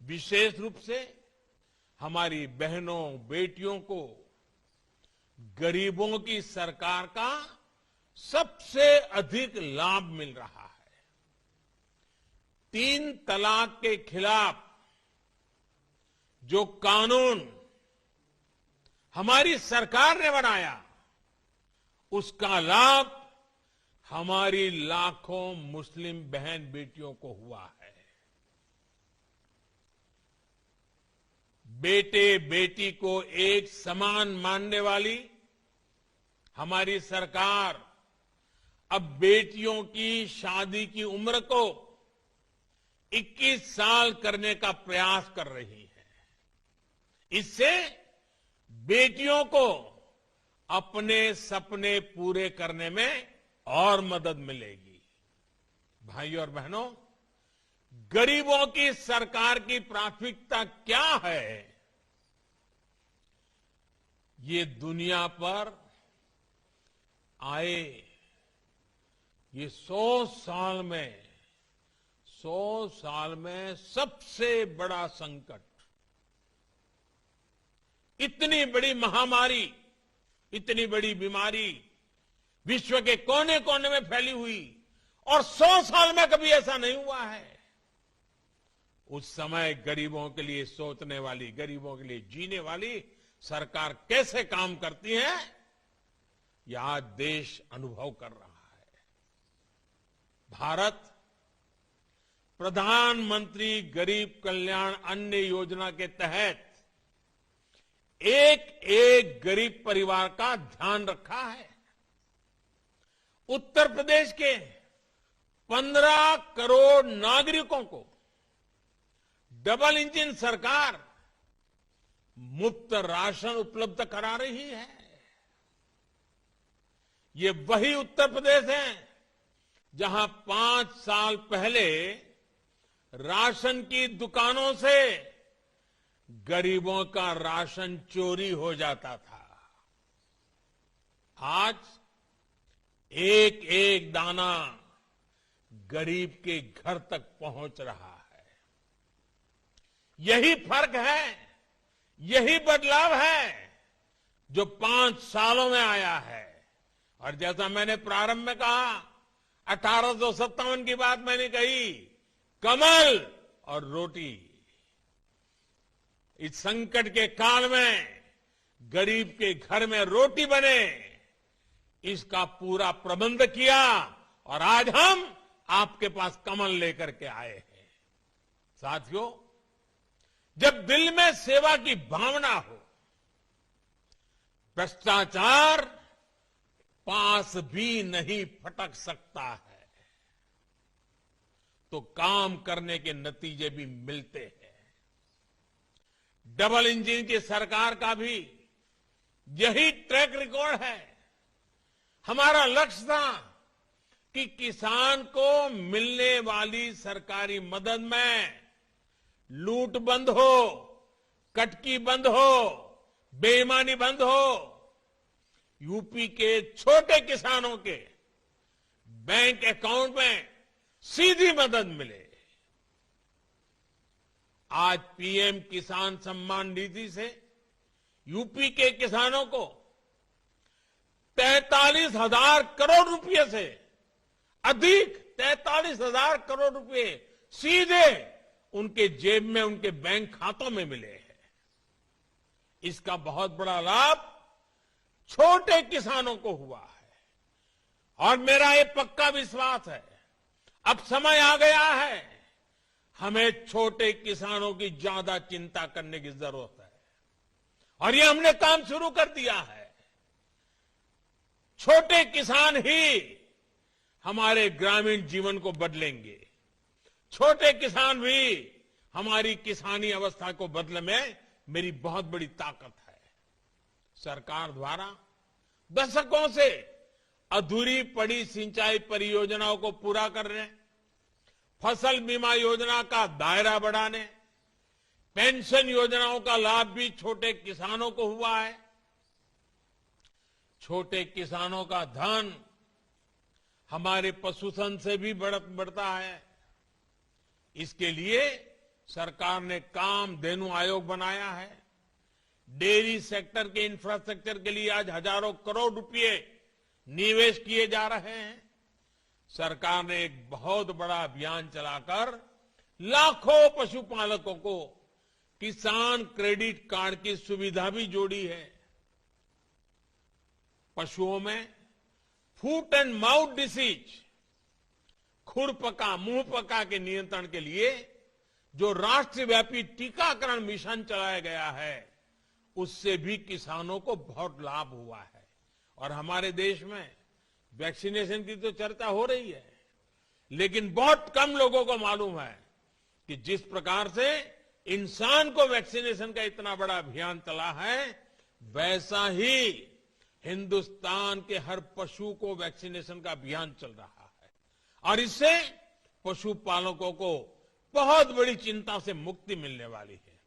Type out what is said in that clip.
विशेष रूप से हमारी बहनों बेटियों को गरीबों की सरकार का सबसे अधिक लाभ मिल रहा है। 3 तलाक के खिलाफ जो कानून हमारी सरकार ने बनाया, उसका लाभ हमारी लाखों मुस्लिम बहन बेटियों को हुआ है। बेटे बेटी को एक समान मानने वाली हमारी सरकार अब बेटियों की शादी की उम्र को 21 साल करने का प्रयास कर रही है। इससे बेटियों को अपने सपने पूरे करने में और मदद मिलेगी। भाइयों और बहनों, गरीबों की सरकार की प्राथमिकता क्या है? ये दुनिया पर आए ये 100 साल में सबसे बड़ा संकट, इतनी बड़ी महामारी, इतनी बड़ी बीमारी विश्व के कोने कोने में फैली हुई, और 100 साल में कभी ऐसा नहीं हुआ है। उस समय गरीबों के लिए सोचने वाली, गरीबों के लिए जीने वाली सरकार कैसे काम करती है, यह आज देश अनुभव कर रहा है। भारत प्रधानमंत्री गरीब कल्याण अन्न योजना के तहत एक एक गरीब परिवार का ध्यान रखा है। उत्तर प्रदेश के 15 करोड़ नागरिकों को डबल इंजन सरकार मुफ्त राशन उपलब्ध करा रही है। ये वही उत्तर प्रदेश है जहां 5 साल पहले राशन की दुकानों से गरीबों का राशन चोरी हो जाता था। आज एक एक दाना गरीब के घर तक पहुंच रहा है। यही फर्क है, यही बदलाव है जो 5 सालों में आया है। और जैसा मैंने प्रारंभ में कहा, 1857 की बात मैंने कही, कमल और रोटी। इस संकट के काल में गरीब के घर में रोटी बने, इसका पूरा प्रबंध किया, और आज हम आपके पास कमल लेकर के आए हैं। साथियों, जब दिल में सेवा की भावना हो, भ्रष्टाचार पास भी नहीं फटक सकता है, तो काम करने के नतीजे भी मिलते हैं। डबल इंजन की सरकार का भी यही ट्रैक रिकॉर्ड है। हमारा लक्ष्य था कि किसान को मिलने वाली सरकारी मदद में लूट बंद हो, कटकी बंद हो, बेईमानी बंद हो, यूपी के छोटे किसानों के बैंक अकाउंट में सीधी मदद मिले। आज पीएम किसान सम्मान निधि से यूपी के किसानों को 43,000 करोड़ रुपए से अधिक, 43,000 करोड़ रुपए सीधे उनके जेब में, उनके बैंक खातों में मिले हैं। इसका बहुत बड़ा लाभ छोटे किसानों को हुआ है। और मेरा ये पक्का विश्वास है, अब समय आ गया है, हमें छोटे किसानों की ज्यादा चिंता करने की जरूरत है। और ये हमने काम शुरू कर दिया है। छोटे किसान ही हमारे ग्रामीण जीवन को बदलेंगे। छोटे किसान भी हमारी किसानी अवस्था को बदलने में मेरी बहुत बड़ी ताकत है। सरकार द्वारा दशकों से अधूरी पड़ी सिंचाई परियोजनाओं को पूरा करने, फसल बीमा योजना का दायरा बढ़ाने, पेंशन योजनाओं का लाभ भी छोटे किसानों को हुआ है। छोटे किसानों का धन हमारे पशुधन से भी बढ़ता है। इसके लिए सरकार ने कामधेनु आयोग बनाया है। डेयरी सेक्टर के इंफ्रास्ट्रक्चर के लिए आज हजारों करोड़ रुपए निवेश किए जा रहे हैं। सरकार ने एक बहुत बड़ा अभियान चलाकर लाखों पशुपालकों को किसान क्रेडिट कार्ड की सुविधा भी जोड़ी है। पशुओं में फुट एंड माउथ डिसीज, खुरपका मुंहपका के नियंत्रण के लिए जो राष्ट्रव्यापी टीकाकरण मिशन चलाया गया है, उससे भी किसानों को बहुत लाभ हुआ है। और हमारे देश में वैक्सीनेशन की तो चर्चा हो रही है, लेकिन बहुत कम लोगों को मालूम है कि जिस प्रकार से इंसान को वैक्सीनेशन का इतना बड़ा अभियान चला है, वैसा ही हिंदुस्तान के हर पशु को वैक्सीनेशन का अभियान चल रहा है। और इससे पशुपालकों को बहुत बड़ी चिंता से मुक्ति मिलने वाली है।